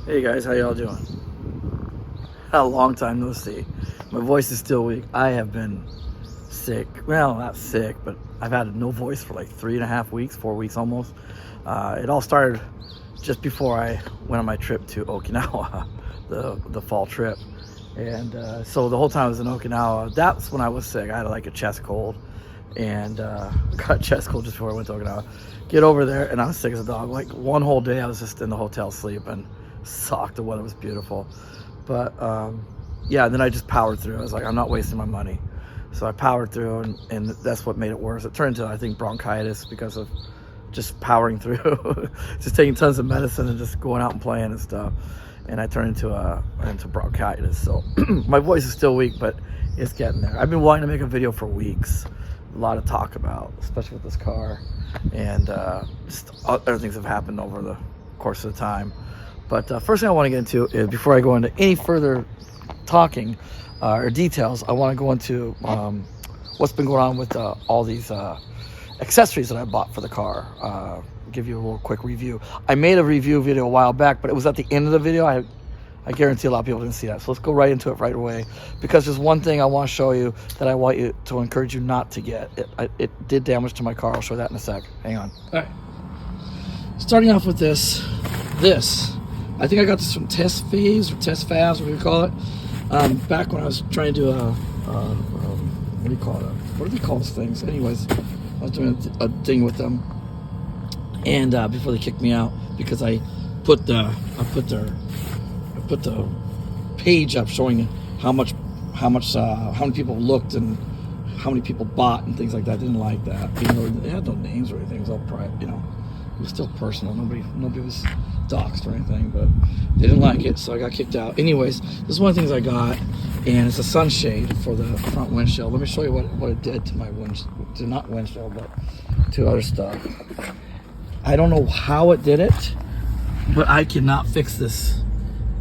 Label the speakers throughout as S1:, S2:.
S1: Hey guys, how y'all doing? Had a long time no see. My voice is still weak. I have been sick. Well, not sick, but I've had no voice for like 3.5 weeks, 4 weeks almost. It all started just before I went on my trip to Okinawa, the fall trip. And so the whole time I was in Okinawa, that's when I was sick. I had like a chest cold and got a chest cold just before I went to Okinawa. Get over there and I was sick as a dog. Like one whole day I was just in the hotel sleeping. Sucked. The weather was beautiful, but yeah, and then I just powered through. I was like, I'm not wasting my money, so I powered through, and that's what made it worse. It turned into, I think, bronchitis because of just powering through, just taking tons of medicine and just going out and playing and stuff, and I turned into bronchitis. So my voice is still weak, but it's getting there. I've been wanting to make a video for weeks. A lot of talk about, especially with this car, and just other things have happened over the course of the time. But first thing I want to get into is, before I go into any further talking or details, I want to go into what's been going on with all these accessories that I bought for the car. Give you a little quick review. I made a review video a while back, but it was at the end of the video. I guarantee a lot of people didn't see that. So let's go right into it right away, because there's one thing I want to show you that I want you to encourage you not to get. It did damage to my car. I'll show you that in a sec. Hang on. All right. Starting off with this. I think I got this from Test Phase or Test Fast, whatever you call it. Back when I was trying to do what do you call it? What do they call those things? Anyways, I was doing a thing with them, and before they kicked me out, because I put the page up showing how many people looked and how many people bought and things like that. I didn't like that, even though they had no names or anything. It was all private, you know. It was still personal. Nobody was doxxed or anything, but they didn't like it, so I got kicked out. Anyways, this is one of the things I got, and it's a sunshade for the front windshield. Let me show you what it did to my not windshield, but to other stuff. I don't know how it did it, but I cannot fix this.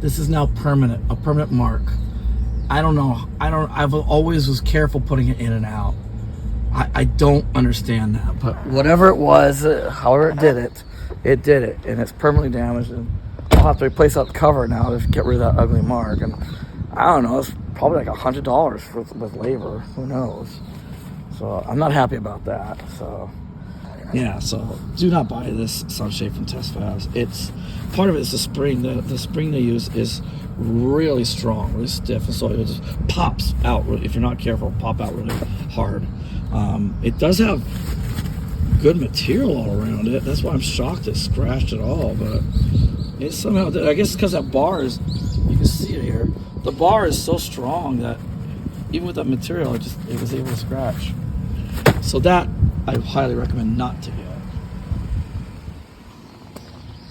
S1: This is now permanent, a permanent mark. I don't know. I've always was careful putting it in and out. I don't understand that, but whatever it was, however it did it, and it's permanently damaged, and I'll have to replace that cover now to get rid of that ugly mark. And I don't know, it's probably like $100 with labor, who knows. So I'm not happy about that. So yeah, so do not buy this sunshade from Test Fabs. It's part of it is the spring. The spring they use is really strong, really stiff, and so it just pops out. If you're not careful, pop out really hard. It does have good material all around it. That's why I'm shocked it scratched at all, but it somehow did. I guess because that bar is, you can see it here, the bar is so strong that even with that material, it was able to scratch. So that I highly recommend not to get.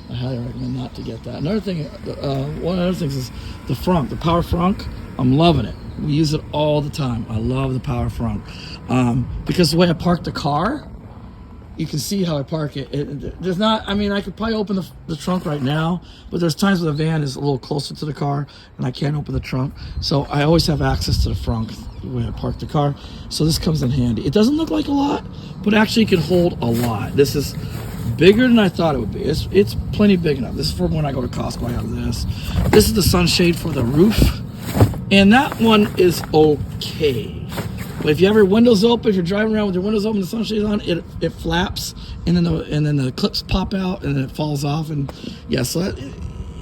S1: I highly recommend not to get that. Another thing, one of the other things is the frunk, the power frunk. I'm loving it. We use it all the time. I love the power frunk because the way I park the car, you can see how I park it. There's not, I mean, I could probably open the trunk right now, but there's times where the van is a little closer to the car and I can't open the trunk. So I always have access to the front the way I park the car. So this comes in handy. It doesn't look like a lot, but actually it can hold a lot. This is bigger than I thought it would be. It's plenty big enough. This is for when I go to Costco. I have this. This is the sunshade for the roof, and that one is okay. But if you have your windows open, if you're driving around with your windows open, the sunshade on, it flaps, and then the clips pop out, and then it falls off, and yeah, so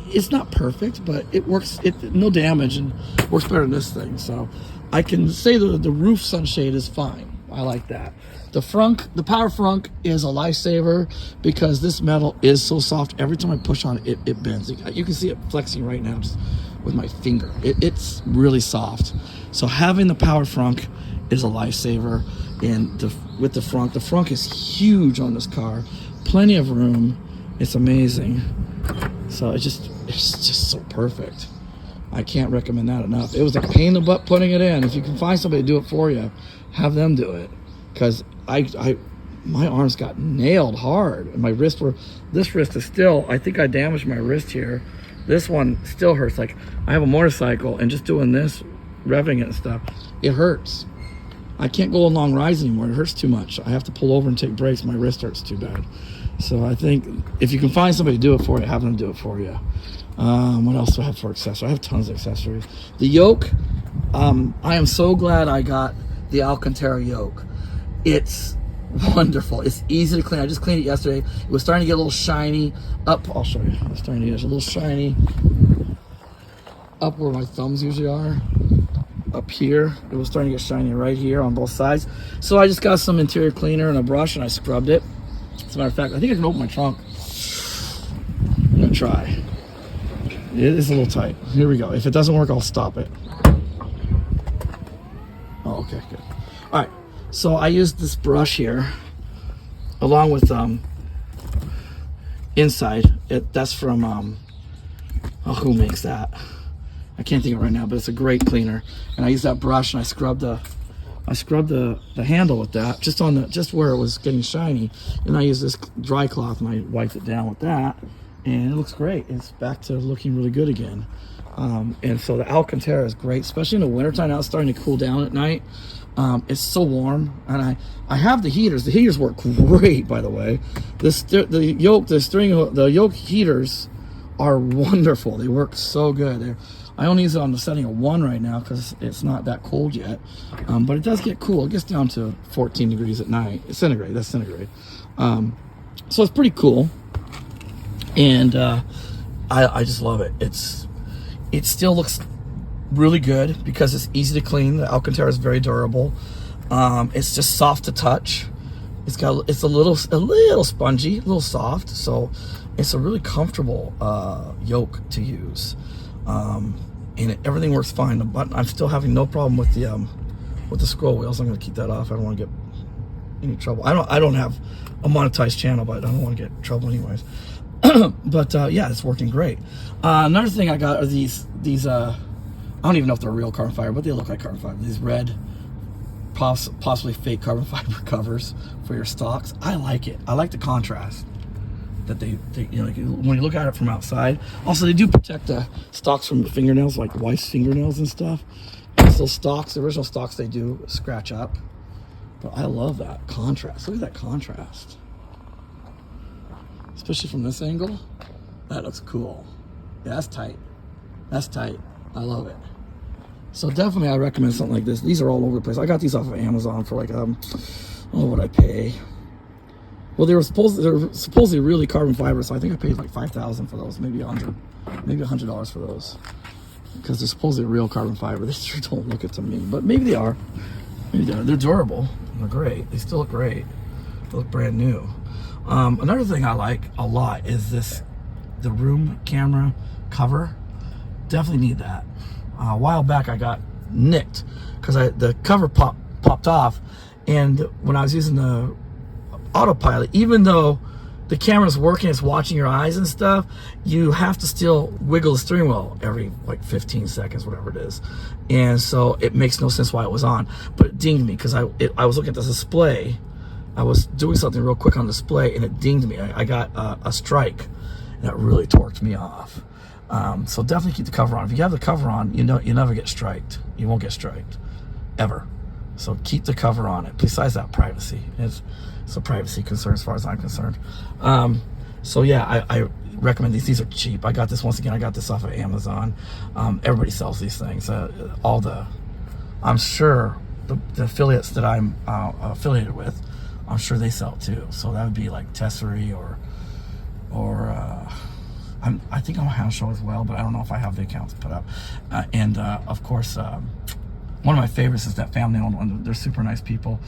S1: it's not perfect, but it works. No damage, and works better than this thing. So I can say the roof sunshade is fine. I like that. The power frunk is a lifesaver because this metal is so soft. Every time I push on it, it bends. You can see it flexing right now just with my finger. It's really soft. So having the power frunk is a lifesaver. And with the frunk is huge on this car. Plenty of room. It's amazing. So it's just so perfect. I can't recommend that enough. It was a pain in the butt putting it in. If you can find somebody to do it for you, have them do it. Because my arms got nailed hard, and this wrist is still, I think I damaged my wrist here. This one still hurts. Like, I have a motorcycle, and just doing this, revving it and stuff, it hurts. I can't go on long rides anymore. It hurts too much. I have to pull over and take breaks. My wrist hurts too bad. So I think if you can find somebody to do it for you, have them do it for you. What else do I have for accessories? I have tons of accessories. The yoke, I am so glad I got the Alcantara yoke. It's wonderful. It's easy to clean. I just cleaned it yesterday. It was starting to get a little shiny up. I'll show you. It's starting to get a little shiny up where my thumbs usually are. Up here, it was starting to get shiny right here on both sides. So I just got some interior cleaner and a brush and I scrubbed it. As a matter of fact, I think I can open my trunk. I'm gonna try. It is a little tight. Here we go. If it doesn't work, I'll stop it. Oh, okay, good. All right. So I used this brush here, along with inside. That's from who makes that? I can't think of it right now, but it's a great cleaner. And I used that brush and I scrubbed the handle with that, just where it was getting shiny. And I used this dry cloth and I wiped it down with that, and it looks great. It's back to looking really good again. And so the Alcantara is great, especially in the wintertime. Now it's starting to cool down at night. It's so warm, and I have the heaters. The heaters work great, by the way. The yoke heaters are wonderful. They work so good. I only use it on the setting of 1 right now because it's not that cold yet. But it does get cool. It gets down to 14 degrees at night. It's centigrade. That's centigrade. So it's pretty cool, and I just love it. It still looks really good because it's easy to clean. The Alcantara is very durable. It's just soft to touch. It's a little spongy, a little soft. So it's a really comfortable yoke to use. And everything works fine. The button, I'm still having no problem with the scroll wheels. I'm going to keep that off. I don't want to get any trouble. I don't have a monetized channel, but I don't want to get in trouble anyways. But yeah, it's working great. Another thing I got are these I don't even know if they're real carbon fiber, but they look like carbon fiber. These red, possibly fake carbon fiber covers for your stocks. I like it. I like the contrast that they like when you look at it from outside. Also, they do protect the stocks from the fingernails, like wife's fingernails and stuff. And so the original stocks, they do scratch up. But I love that contrast. Look at that contrast. Especially from this angle. That looks cool. Yeah, that's tight. That's tight. I love it. So definitely I recommend something like this. These are all over the place. I got these off of Amazon for like, what would I pay? Well, they were supposedly really carbon fiber, so I think I paid like $5,000 for those, maybe $100 for those. Because they're supposedly real carbon fiber. They sure don't look it to me, but maybe they are. Maybe they are. They're durable. They're great. They still look great. They look brand new. Another thing I like a lot is the room camera cover. Definitely need that. A while back I got nicked because the cover popped off, and when I was using the autopilot, even though the camera's working, it's watching your eyes and stuff, you have to still wiggle the steering wheel every like 15 seconds, whatever it is. And so it makes no sense why it was on, but it dinged me because I was looking at the display. I was doing something real quick on display and it dinged me. I got a strike, and that really torqued me off. So definitely keep the cover on. If you have the cover on, you never get striked. You won't get striked, ever. So keep the cover on it. Besides that, privacy. It's a privacy concern as far as I'm concerned. So yeah, I recommend these. These are cheap. I got this, once again, I got this off of Amazon. Everybody sells these things. I'm sure the affiliates that I'm affiliated with, I'm sure they sell too. So that would be like Tessery or I think I'm a house show as well, but I don't know if I have the accounts put up. And of course, one of my favorites is that family-owned one. They're super nice people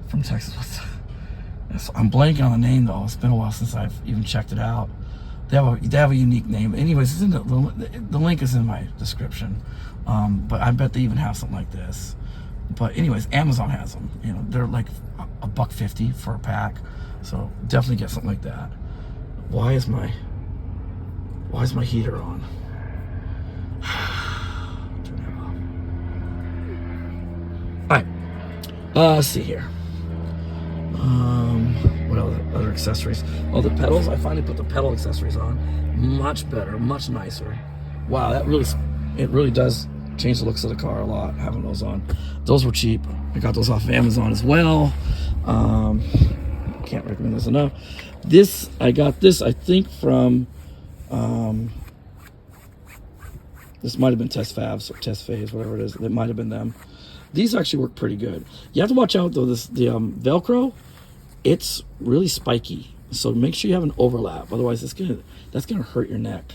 S1: from Texas. I'm blanking on the name though. It's been a while since I've even checked it out. They have a unique name. Anyways, it's in the link is in my description. But I bet they even have something like this. But anyways, Amazon has them. They're like $1.50 for a pack. So definitely get something like that. Why is my heater on? Turn that off. Alright. Let's see here. What other accessories? Oh, the pedals. I finally put the pedal accessories on. Much better, much nicer. Wow, it really does change the looks of the car a lot, having those on. Those were cheap. I got those off of Amazon as well. Can't recommend those enough. This, I got this, I think from, this might have been Test Fabs or Test Phase, whatever it is. It might have been them. These actually work pretty good. You have to watch out though, the Velcro, it's really spiky. So make sure you have an overlap. Otherwise that's gonna hurt your neck.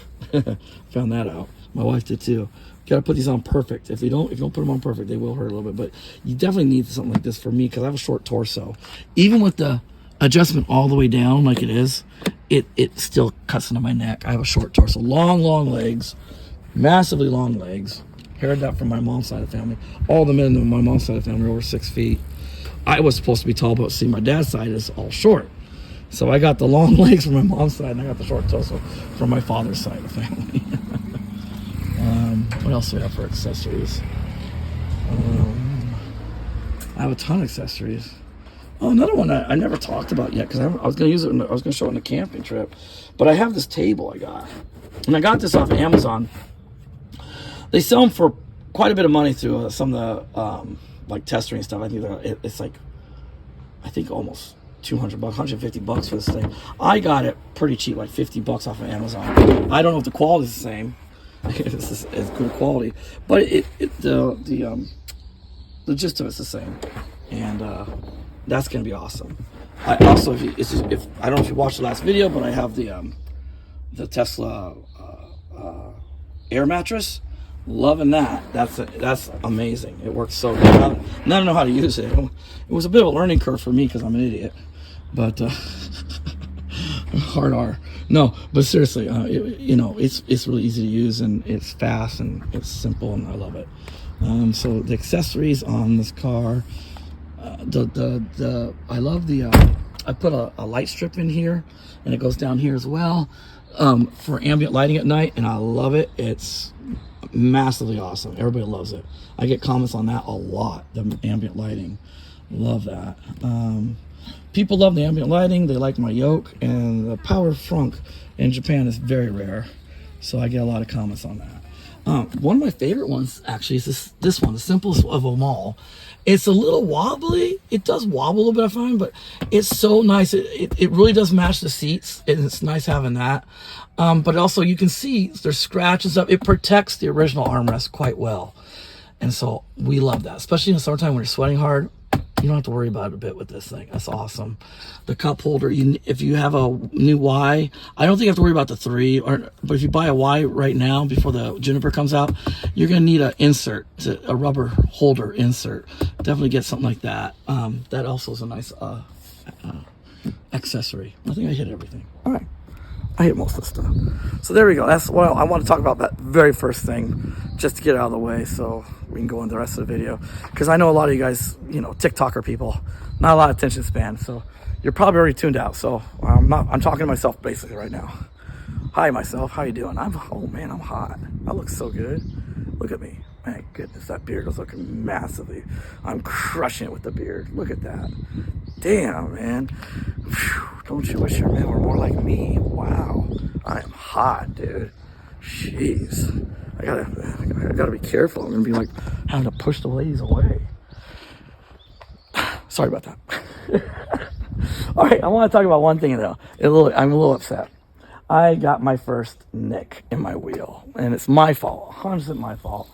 S1: Found that out. My wife did too. Gotta put these on perfect. If you don't put them on perfect, they will hurt a little bit. But you definitely need something like this for me because I have a short torso. Even with the adjustment all the way down like it is, it still cuts into my neck. I have a short torso. Long legs. Massively long legs. Heard that from my mom's side of the family. All the men in my mom's side of the family are over 6 feet. I was supposed to be tall, but see, my dad's side is all short. So I got the long legs from my mom's side, and I got the short torso from my father's side of the family. What else do we have for accessories? I have a ton of accessories. Oh, another one I never talked about yet because I was going to use it. I was going to show it on the camping trip. But I have this table I got, and I got this off of Amazon. They sell them for quite a bit of money through some of the like tester and stuff. I think it's like, I think almost $200, $150 for this thing. I got it pretty cheap, like $50 off of Amazon. I don't know if the quality's the same. It's as good quality, but the gist of it's the same, and that's gonna be awesome. I also, if I don't know if you watched the last video, but I have the Tesla air mattress. Loving that. That's amazing. It works so good. Now I know how to use it. It was a bit of a learning curve for me because I'm an idiot, but hard R. No, but seriously, it's really easy to use and it's fast and it's simple and I love it. So the accessories on this car, I love the I put a light strip in here and it goes down here as well for ambient lighting at night, and I love it. It's massively awesome. Everybody loves it. I get comments on that a lot, the ambient lighting. Love that. People love the ambient lighting. They like my yoke, and the power frunk in Japan is very rare, so I get a lot of comments on that. One of my favorite ones actually is this one, the simplest of them all. It's a little wobbly. It does wobble a little bit, I find, but it's so nice. It really does match the seats, and it's nice having that. But also you can see there's scratches up. It protects the original armrest quite well. And so we love that, especially in the summertime when you're sweating hard. You don't have to worry about it a bit with this thing. That's awesome. The cup holder, if you have a new Y, I don't think you have to worry about the 3, but if you buy a Y right now before the Juniper comes out, you're going to need an insert, a rubber holder insert. Definitely get something like that. That also is a nice accessory. I think I hit everything. All right. I hit most of the stuff. So there we go. That's what I want to talk about, that very first thing, just to get it out of the way so we can go into the rest of the video. Because I know a lot of you guys, TikToker people, not a lot of attention span. So you're probably already tuned out. So I'm talking to myself basically right now. Hi, myself. How you doing? Oh man, I'm hot. I look so good. Look at me. My goodness, that beard is looking massively. I'm crushing it with the beard. Look at that. Damn, man. Whew, don't you wish your men were more like me? Wow. I am hot, dude. Jeez. I gotta be careful. I'm gonna be like having to push the ladies away. Sorry about that. All right, I want to talk about one thing though. I'm a little upset. I got my first nick in my wheel, and it's my fault. 100% my fault.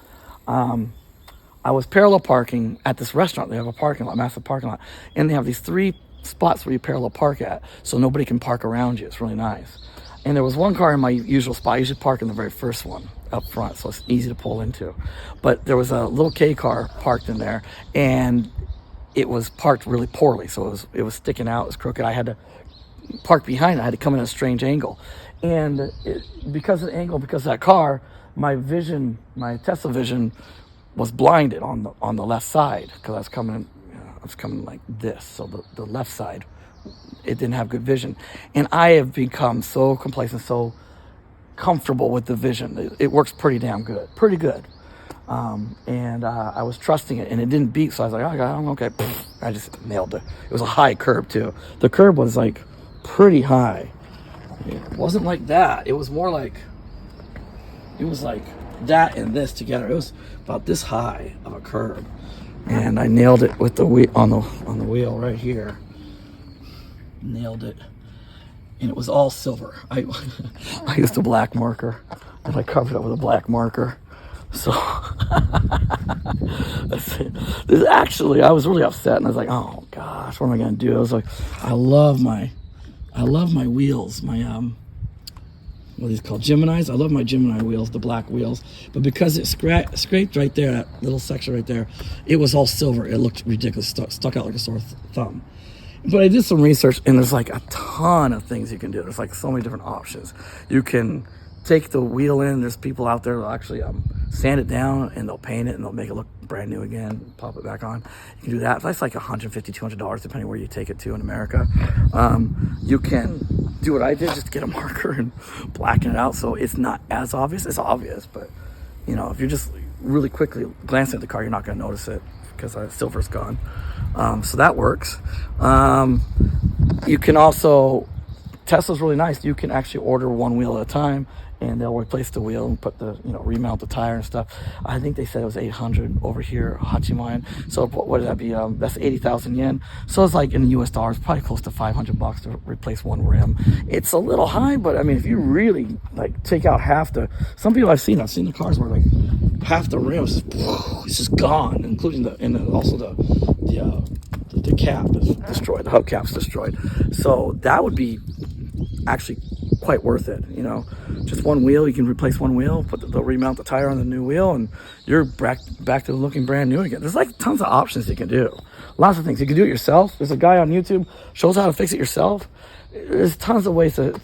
S1: I was parallel parking at this restaurant. They have a parking lot, massive parking lot, and they have these 3 spots where you parallel park at, so nobody can park around you. It's really nice. And there was one car in my usual spot. I usually park in the very first one up front, so it's easy to pull into. But there was a little K car parked in there, and it was parked really poorly, so it was sticking out. It was crooked. I had to park behind it. I had to come in at a strange angle, and because of the angle, because of that car, my Tesla vision was blinded on the left side because I was coming like this. So the left side, it didn't have good vision. And I have become so complacent, so comfortable with the vision. It works pretty damn good, pretty good. And I was trusting it, and it didn't beep. So I was like, oh, okay. I just nailed it. It was a high curb too. The curb was like pretty high. It wasn't like that. It was more like, that and this together. It was about this high of a curb, and I nailed it with the wheel on the wheel right here. Nailed it. and it was all silver. I used a black marker, and I covered it with a black marker. So actually, I was really upset, and I was like, "Oh gosh, what am I gonna do?" I was like, "I love my wheels, my what are these called? Geminis. I love my Gemini wheels, the black wheels. But because it scraped right there, that little section right there, it was all silver. It looked ridiculous, stuck out like a sore thumb. But I did some research, and there's like a ton of things you can do. There's like so many different options. You can take the wheel in. There's people out there that'll actually sand it down, and they'll paint it, and they'll make it look brand new again, pop it back on. You can do that. That's like $150, $200, depending where you take it to in America. You can do what I did, just get a marker and blacken it out so it's not as obvious. It's obvious, but you know, if you're just really quickly glancing at the car, you're not going to notice it because silver's gone. So that works. You can also, Tesla's really nice. You can actually order one wheel at a time, and they'll replace the wheel and put the, remount the tire and stuff. I think they said it was 800 over here, Hachiman. So what did that be? That's 80,000 yen. So it's like in US dollars, probably close to $500 to replace one rim. It's a little high, but I mean, if you really like take out some people I've seen the cars where like half the rim is just gone, including also the cap is destroyed, the hubcap's destroyed. So that would be actually quite worth it. Just one wheel, you can replace one wheel, they'll remount the tire on the new wheel, and you're back to looking brand new again. There's like tons of options you can do. Lots of things. You can do it yourself. There's a guy on YouTube shows how to fix it yourself. There's tons of ways to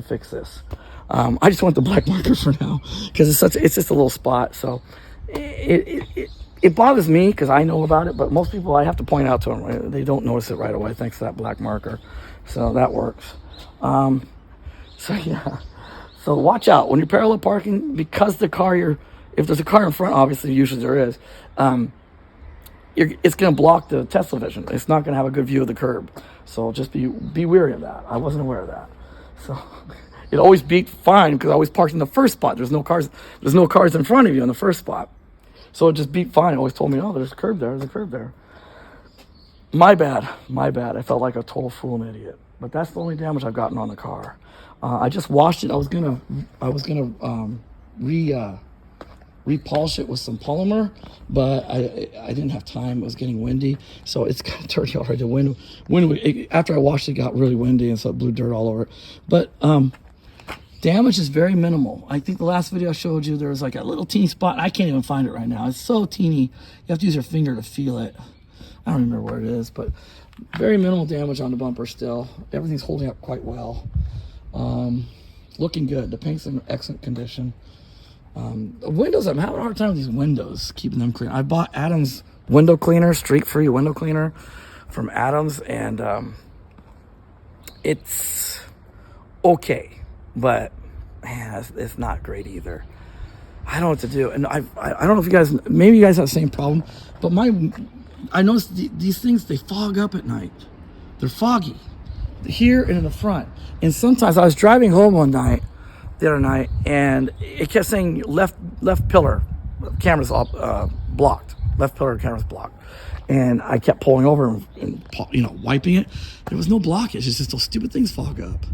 S1: fix this. I just want the black marker for now because it's just a little spot. So it bothers me because I know about it, but most people I have to point out to them. Right? They don't notice it right away thanks to that black marker. So that works. So watch out when you're parallel parking, because if there's a car in front, obviously usually there is, it's going to block the Tesla vision. It's not going to have a good view of the curb. So just be wary of that. I wasn't aware of that. So it always beat fine because I always parked in the first spot. There's no cars in front of you in the first spot. So it just beat fine. It always told me, oh, there's a curb there. My bad. I felt like a total fool and idiot. But that's the only damage I've gotten on the car. I just washed it. I was gonna repolish it with some polymer, but I didn't have time. It was getting windy, so it's kind of dirty already. The wind after I washed it, got really windy, and so it blew dirt all over it. But damage is very minimal. I think the last video I showed you, there was like a little teeny spot. I can't even find it right now. It's so teeny. You have to use your finger to feel it. I don't remember where it is, but very minimal damage on the bumper still. Everything's holding up quite well. Looking good. The paint's in excellent condition. The windows, I'm having a hard time with these windows, keeping them clean. I bought Adams window cleaner, streak-free window cleaner from Adams, and it's okay, but man, it's not great either. I don't know what to do, and I don't know if you guys, maybe you guys have the same problem, but I noticed these things, they fog up at night. They're foggy here and in the front. And sometimes I was driving home the other night, and it kept saying left pillar, camera's blocked. Left pillar camera's blocked. And I kept pulling over and wiping it. There was no blockage. It's just those stupid things fog up.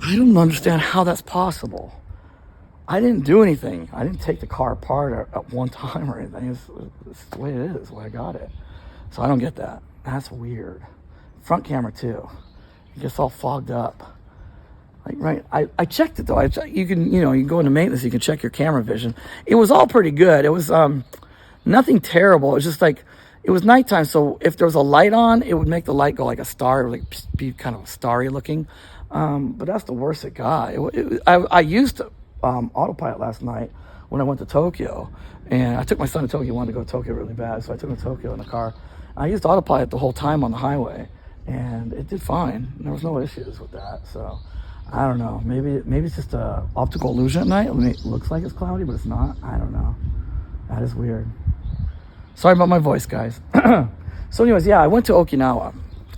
S1: I don't understand how that's possible. I didn't do anything. I didn't take the car apart at one time or anything. It's the way it is, the way I got it. So I don't get that. That's weird. Front camera too. It gets all fogged up. Right. I checked it though. You can go into maintenance. You can check your camera vision. It was all pretty good. It was nothing terrible. It was just like it was nighttime. So if there was a light on, it would make the light go like a star, or like be kind of starry looking. But that's the worst it got. I used Autopilot last night when I went to Tokyo, and I took my son to Tokyo. He wanted to go to Tokyo really bad, so I took him to Tokyo in the car. I used Autopilot the whole time on the highway, and it did fine. There was no issues with that. So I don't know. Maybe it's just a optical illusion at night. I mean, it looks like it's cloudy, but it's not. I don't know. That is weird. Sorry about my voice, guys. So anyways, yeah, I went to Okinawa,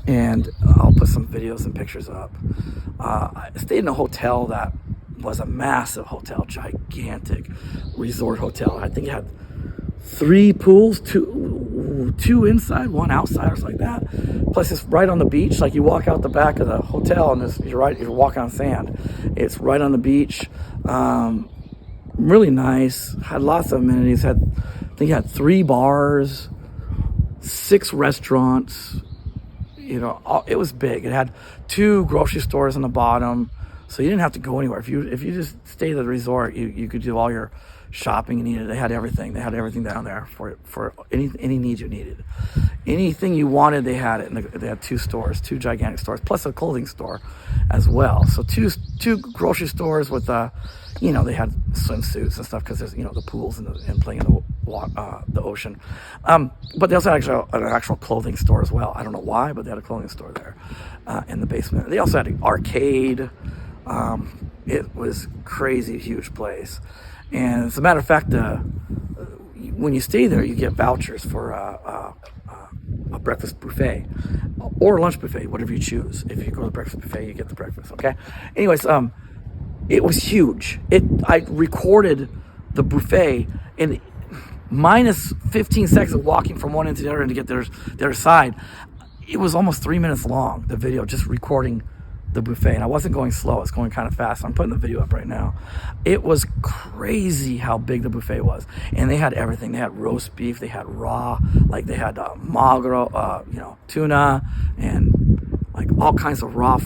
S1: and I'll put some videos and pictures up. I stayed in a hotel that was a massive hotel, gigantic resort hotel. I think it had 3 pools, two inside, one outside, or something like that. Plus, it's right on the beach. Like, you walk out the back of the hotel, and you're walking on sand. It's right on the beach. Really nice. Had lots of amenities. I think it had 3 bars, 6 restaurants. It was big. It had 2 grocery stores on the bottom, so you didn't have to go anywhere. If you just stayed at the resort, you could do all your shopping you needed. They had everything. They had everything down there for any needs you needed. Anything you wanted, they had it. And they had 2 stores, 2 gigantic stores, plus a clothing store as well. So two grocery stores with they had swimsuits and stuff because there's the pools and playing in the ocean. But they also had an actual clothing store as well. I don't know why, but they had a clothing store there in the basement. They also had an arcade. It was crazy huge place. And as a matter of fact, when you stay there, you get vouchers for a breakfast buffet or lunch buffet, whatever you choose. If you go to the breakfast buffet, you get the breakfast. Okay. Anyways, it was huge. I recorded the buffet in minus 15 seconds of walking from one end to the other end to get the other side. It was almost 3 minutes long, the video, just recording the buffet. And I wasn't going slow. I was going kind of fast. I'm putting the video up right now. It was crazy how big the buffet was. And they had everything. They had roast beef. They had raw, like they had maguro, tuna, and like all kinds of raw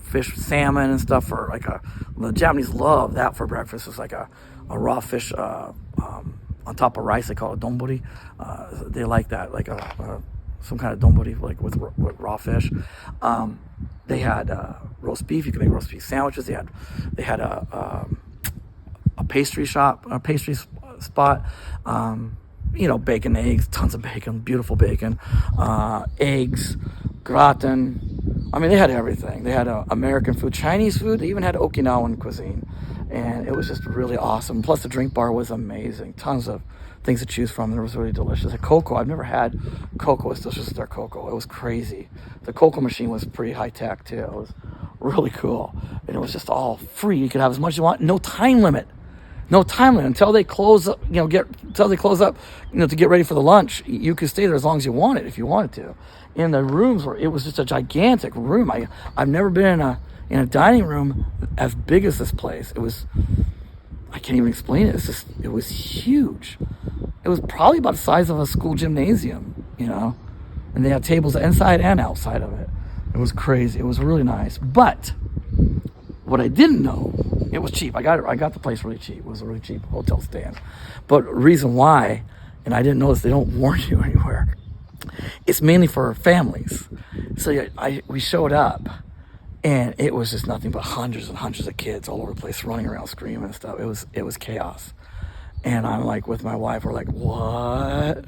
S1: fish, salmon and stuff for like the Japanese love that for breakfast. It's like a raw fish on top of rice. They call it donburi. They like that, like some kind of donburi, like with raw fish. They had roast beef. You could make roast beef sandwiches. They had a pastry shop, a pastry spot. Bacon, eggs, tons of bacon, beautiful bacon, eggs, gratin. I mean, they had everything. They had American food, Chinese food. They even had Okinawan cuisine, and it was just really awesome. Plus, the drink bar was amazing. Tons of things to choose from. It was really delicious. The cocoa, I've never had cocoa as delicious as their cocoa. It was crazy. The cocoa machine was pretty high tech too. It was really cool, and it was just all free. You could have as much as you want. No time limit. No time limit until they close up. Until they close up. To get ready for the lunch. You could stay there as long as you wanted if you wanted to. And the rooms it was just a gigantic room. I've never been in a dining room as big as this place. It was. I can't even explain it. It was huge. It was probably about the size of a school gymnasium, and they had tables inside and outside of it. It was crazy. It was really nice. But what I didn't know, it was cheap. I got the place really cheap. It was a really cheap hotel stay in. But reason why, and I didn't notice, they don't warn you anywhere. It's mainly for families. So we showed up. And it was just nothing but hundreds and hundreds of kids all over the place running around screaming and stuff. It was chaos. And I'm like, with my wife, we're like, what?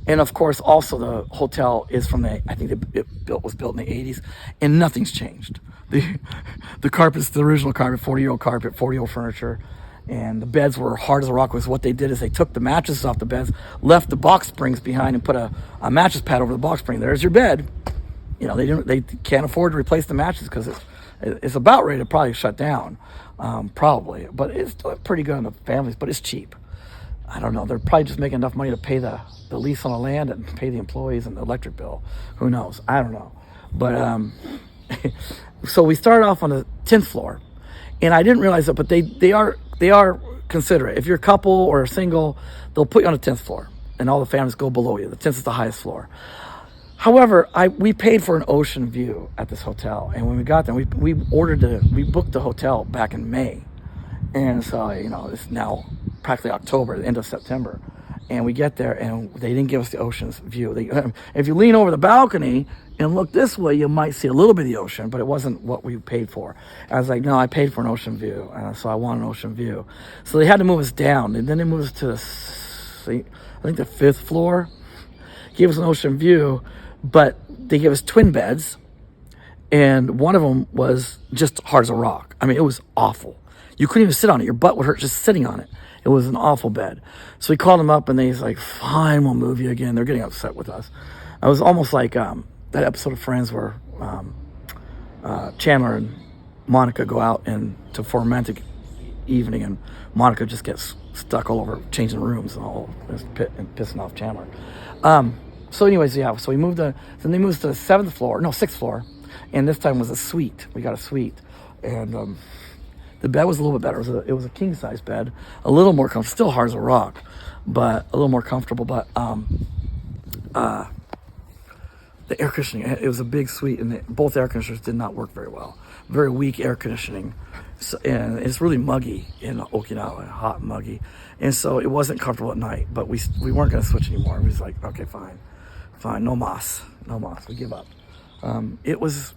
S1: And of course, also the hotel is from I think it was built in the 80s, and nothing's changed. The carpet's the original carpet, 40-year-old carpet, 40-year-old furniture. And the beds were hard as a rock. What they did is they took the mattresses off the beds, left the box springs behind, and put a mattress pad over the box spring. There's your bed. They can't afford to replace the mattress because it's about ready to probably shut down, probably. But it's doing pretty good on the families, but it's cheap. I don't know. They're probably just making enough money to pay the lease on the land and pay the employees and the electric bill. Who knows? I don't know. But so we started off on the 10th floor, and I didn't realize it, but they are considerate. If you're a couple or single, they'll put you on the 10th floor, and all the families go below you. The 10th is the highest floor. However, we paid for an ocean view at this hotel, and when we got there, we booked the hotel back in May, and so it's now practically October, the end of September, and we get there, and they didn't give us the ocean's view. If you lean over the balcony and look this way, you might see a little bit of the ocean, but it wasn't what we paid for. I was like, no, I paid for an ocean view, so I want an ocean view. So they had to move us down, and then they moved us to I think the 5th floor, gave us an ocean view. But they gave us twin beds, and one of them was just hard as a rock. I mean, it was awful. You couldn't even sit on it. Your butt would hurt just sitting on it. It was an awful bed. So we called them up, and they was like, fine, we'll move you again. They're getting upset with us. I was almost like that episode of Friends where Chandler and Monica go out for a romantic evening, and Monica just gets stuck all over changing rooms and all this pissing off Chandler. So anyways, yeah, so then they moved to the 6th floor, and this time was a suite. We got a suite, and the bed was a little bit better. It was a king size bed, a little more comfortable, still hard as a rock, but a little more comfortable. But the air conditioning, it was a big suite, and both air conditioners did not work very well. Very weak air conditioning, so, and it's really muggy in Okinawa, hot and muggy, and so it wasn't comfortable at night. But we weren't going to switch anymore. We was like, okay, fine, no mas, we give up. It was,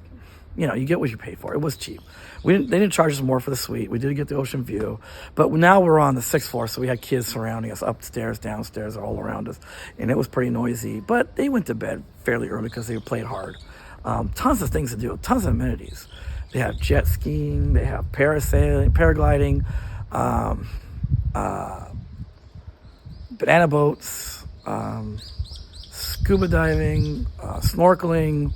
S1: you get what you pay for. It was cheap. They didn't charge us more for the suite. We did get the ocean view, but now we're on the 6th floor, so we had kids surrounding us, upstairs, downstairs, all around us, and it was pretty noisy. But they went to bed fairly early because they played hard. Tons of things to do, tons of amenities. They have jet skiing, they have parasailing, paragliding, banana boats, scuba diving, snorkeling,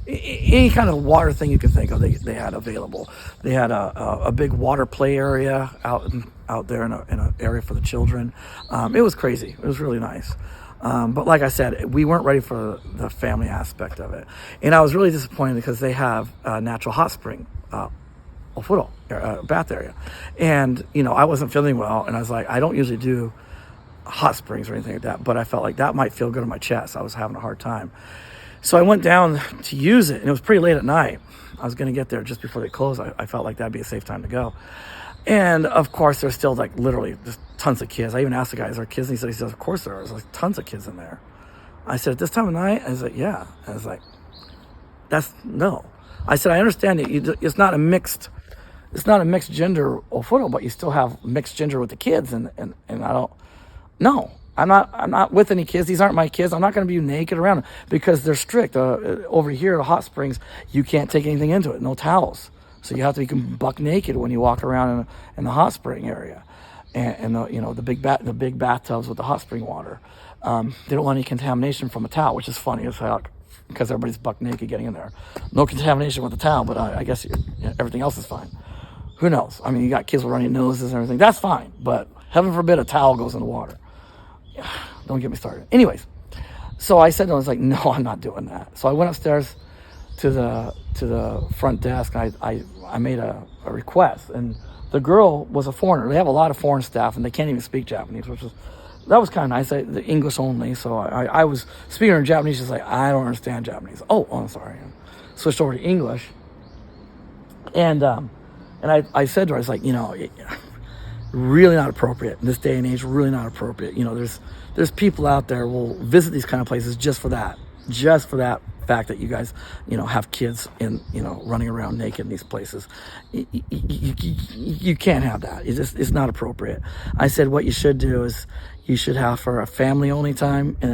S1: any kind of water thing you can think of, they had available. They had a big water play area out there in an area for the children. It was crazy. It was really nice. But like I said, we weren't ready for the family aspect of it. And I was really disappointed because they have a natural hot spring, ofuro, bath area. And, I wasn't feeling well, and I was like, I don't usually do hot springs or anything like that, but I felt like that might feel good on my chest. I was having a hard time. So I went down to use it, and it was pretty late at night. I was going to get there just before they closed. I felt like that'd be a safe time to go. And of course, there's still literally just tons of kids. I even asked the guy, is there kids? And he said, of course there are. There's tons of kids in there. I said, at this time of night? I was like, yeah. I was like, no. I said, I understand that it's not a mixed gender ofuro, but you still have mixed gender with the kids. And I don't, no. I'm not with any kids. These aren't my kids. I'm not going to be naked around them because they're strict. Over here at the hot springs, you can't take anything into it. No towels. So you have to be buck naked when you walk around in the hot spring area, and the big bathtubs with the hot spring water. They don't want any contamination from a towel, which is funny as heck because everybody's buck naked getting in there. No contamination with the towel, but I guess everything else is fine. Who knows? I mean, you got kids with runny noses and everything. That's fine, but heaven forbid a towel goes in the water. Don't get me started. Anyways, so I said, I was like, no, I'm not doing that. So I went upstairs to the front desk. I made a request, and the girl was a foreigner. They have a lot of foreign staff, and they can't even speak Japanese, that was kind of nice. The English only. So I was speaking in Japanese. She's like, I don't understand Japanese. Oh, I'm sorry. Switched over to English, and I said to her, I was like, really not appropriate in this day and age. Really not appropriate. There's people out there will visit these kind of places just for that fact that you guys, have kids running around naked in these places. You can't have that. It's not appropriate. I said what you should do is you should have for a family only time and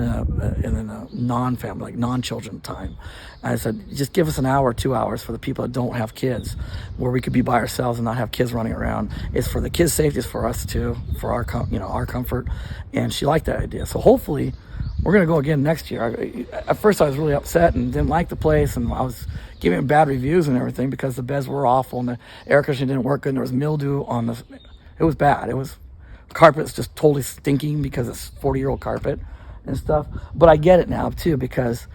S1: then a non-family, like non-children time. I said, just give us an hour or 2 hours for the people that don't have kids, where we could be by ourselves and not have kids running around. It's for the kids' safety, it's for us too, for our comfort. And she liked that idea. So hopefully we're going to go again next year. At first I was really upset and didn't like the place, and I was giving bad reviews and everything because the beds were awful and the air conditioning didn't work good and there was mildew on it was bad. Carpet's just totally stinking because it's 40-year-old carpet and stuff. But I get it now too, because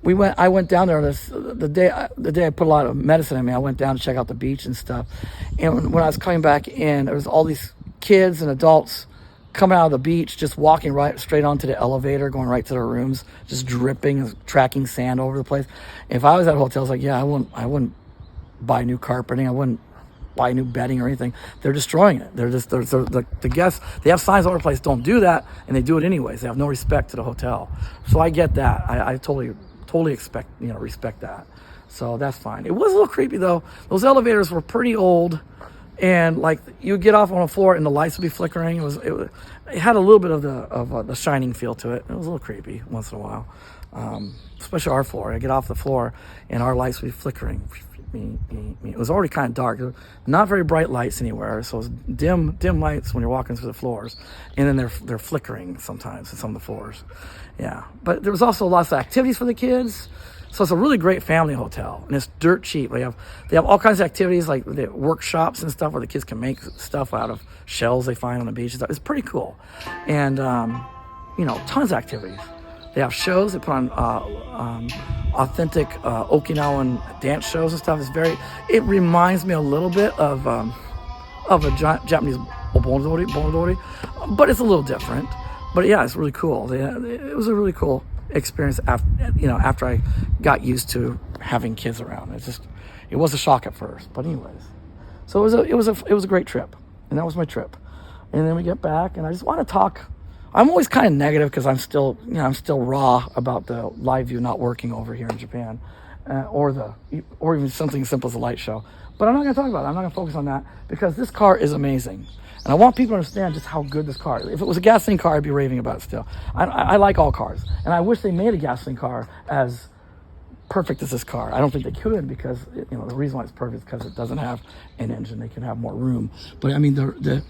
S1: I went down there the day I put a lot of medicine in me. I went down to check out the beach and stuff. And when I was coming back in, there was all these kids and adults coming out of the beach, just walking right straight onto the elevator, going right to their rooms, just dripping, tracking sand over the place. If I was at a hotel, I was like, yeah, I wouldn't buy new carpeting. I wouldn't buy new bedding or anything. They're destroying it. The guests, they have signs all over the place, don't do that, and they do it anyways. They have no respect to the hotel. So I get that. I totally respect that. So that's fine. It was a little creepy though. Those elevators were pretty old, and you would get off on a floor and the lights would be flickering. It had a little bit of the Shining feel to it. It was a little creepy once in a while, especially our floor. I get off the floor and our lights would be flickering. It was already kind of dark. Not very bright lights anywhere, so it was dim lights when you're walking through the floors, and then they're flickering sometimes at some of the floors. Yeah, but there was also lots of activities for the kids. So it's a really great family hotel, and it's dirt cheap. They have all kinds of activities, like the workshops and stuff where the kids can make stuff out of shells they find on the beach and stuff. It's pretty cool, and tons of activities. They They have shows. They put on authentic Okinawan dance shows and stuff. It reminds me a little bit of a Japanese bonodori, but it's a little different. But yeah, it's really cool. It was a really cool experience after I got used to having kids around. It was a shock at first, but anyways. So it was a great trip, and that was my trip. And then we get back, and I just want to talk. I'm always kind of negative because I'm still raw about the live view not working over here in Japan, or even something as simple as a light show. But I'm not going to talk about it. I'm not going to focus on that because this car is amazing. And I want people to understand just how good this car is. If it was a gasoline car, I'd be raving about it still. I like all cars. And I wish they made a gasoline car as perfect as this car. I don't think they could because, the reason why it's perfect is because it doesn't have an engine. They can have more room. But, I mean,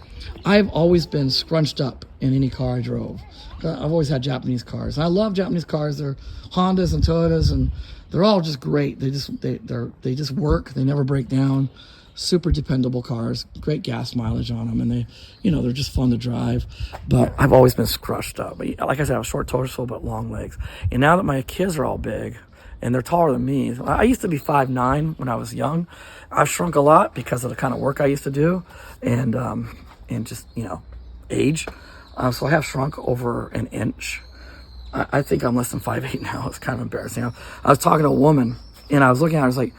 S1: I've always been scrunched up in any car I drove. I've always had Japanese cars. And I love Japanese cars. They're Hondas and Toyotas, and they're all just great. They just work. They never break down. Super dependable cars, great gas mileage on them, and they're just fun to drive. But I've always been crushed up. But like I said, I have a short torso but long legs. And now that my kids are all big and they're taller than me, I used to be 5'9" when I was young. I've shrunk a lot because of the kind of work I used to do, and just age. So I have shrunk over an inch. I think I'm less than 5'8" now. It's kind of embarrassing. I was talking to a woman, and I was looking at her. I was like,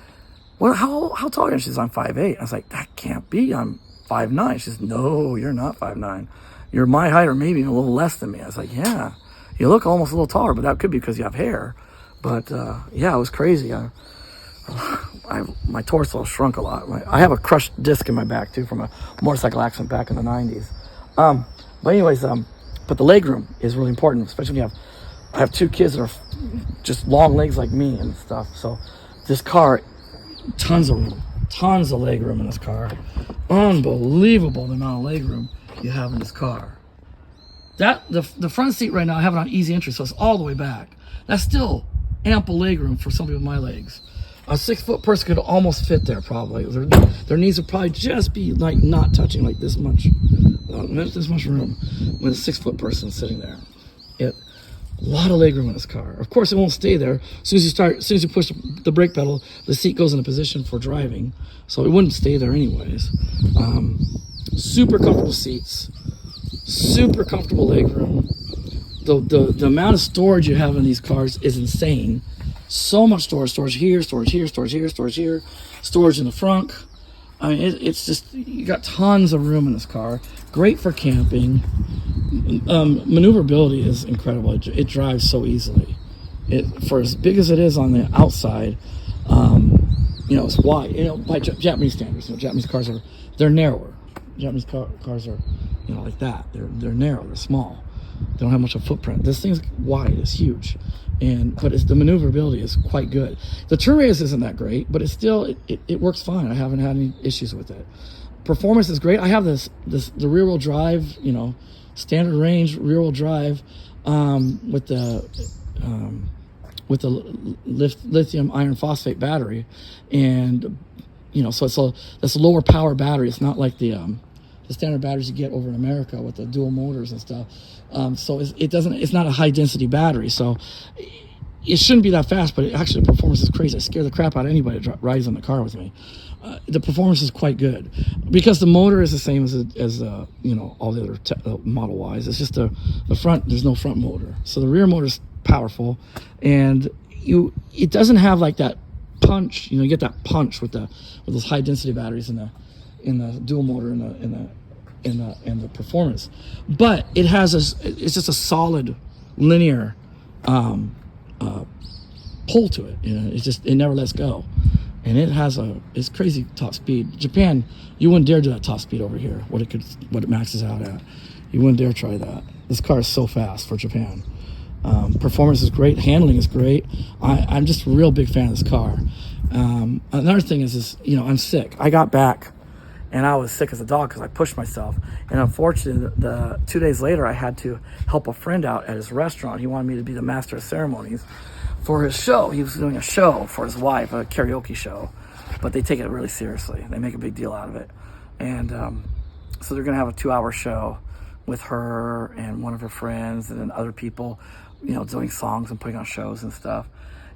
S1: "Well, how tall are you?" She says, "I'm 5'8". I was like, "That can't be. I'm 5'9". She says, "No, you're not 5'9". You're my height or maybe a little less than me." I was like, "Yeah, you look almost a little taller, but that could be because you have hair." But yeah, it was crazy. My torso shrunk a lot. I have a crushed disc in my back too from a motorcycle accident back in the 90s. But anyways, but the leg room is really important, especially when I have two kids that are just long legs like me and stuff. So this car, tons of room, tons of leg room in this car. Unbelievable the amount of leg room you have in this car. The front seat right now, I have it on easy entry, so it's all the way back. That's still ample leg room for somebody with my legs. A 6-foot person could almost fit there probably. Their knees would probably just be like not touching like this much room with a 6-foot person sitting there. A lot of leg room in this car. Of course, it won't stay there. As soon as you push the brake pedal, the seat goes in a position for driving, so it wouldn't stay there anyways. Super comfortable seats, super comfortable leg room. The amount of storage you have in these cars is insane. So much storage here, storage here, storage here, storage here, storage in the front. I mean, it's just, you got tons of room in this car. Great for camping. Maneuverability is incredible. It drives so easily. For as big as it is on the outside, it's wide. By Japanese standards, Japanese cars they're narrower. Japanese cars are, like that. They're narrow. They're small. They don't have much of a footprint. This thing's wide. It's huge. But the maneuverability is quite good. The turn radius isn't that great, but it works fine. I haven't had any issues with it. Performance is great. I have the rear wheel drive, standard range rear wheel drive, with the lithium iron phosphate battery, and so that's a lower power battery. It's not like the standard batteries you get over in America with the dual motors and stuff. So it's not a high density battery, so it shouldn't be that fast, but actually the performance is crazy. I scare the crap out of anybody that rides in the car with me. The performance is quite good because the motor is the same as all the other Model Ys. It's just the front. There's no front motor, so the rear motor is powerful, and it doesn't have like that punch. You get that punch with those high density batteries in the dual motor in the performance, but it's just a solid linear pull to it. It never lets go, and it's crazy top speed. Japan, you wouldn't dare do that top speed over here. What it maxes out at, you wouldn't dare try that. This car is so fast for Japan. Performance is great, handling is great. I'm just a real big fan of this car. Another thing is I'm sick. I got back and I was sick as a dog because I pushed myself. And unfortunately, the 2 days later, I had to help a friend out at his restaurant. He wanted me to be the master of ceremonies for his show. He was doing a show for his wife, a karaoke show, but they take it really seriously. They make a big deal out of it. And so they're going to have a 2-hour show with her and one of her friends and then other people, doing songs and putting on shows and stuff.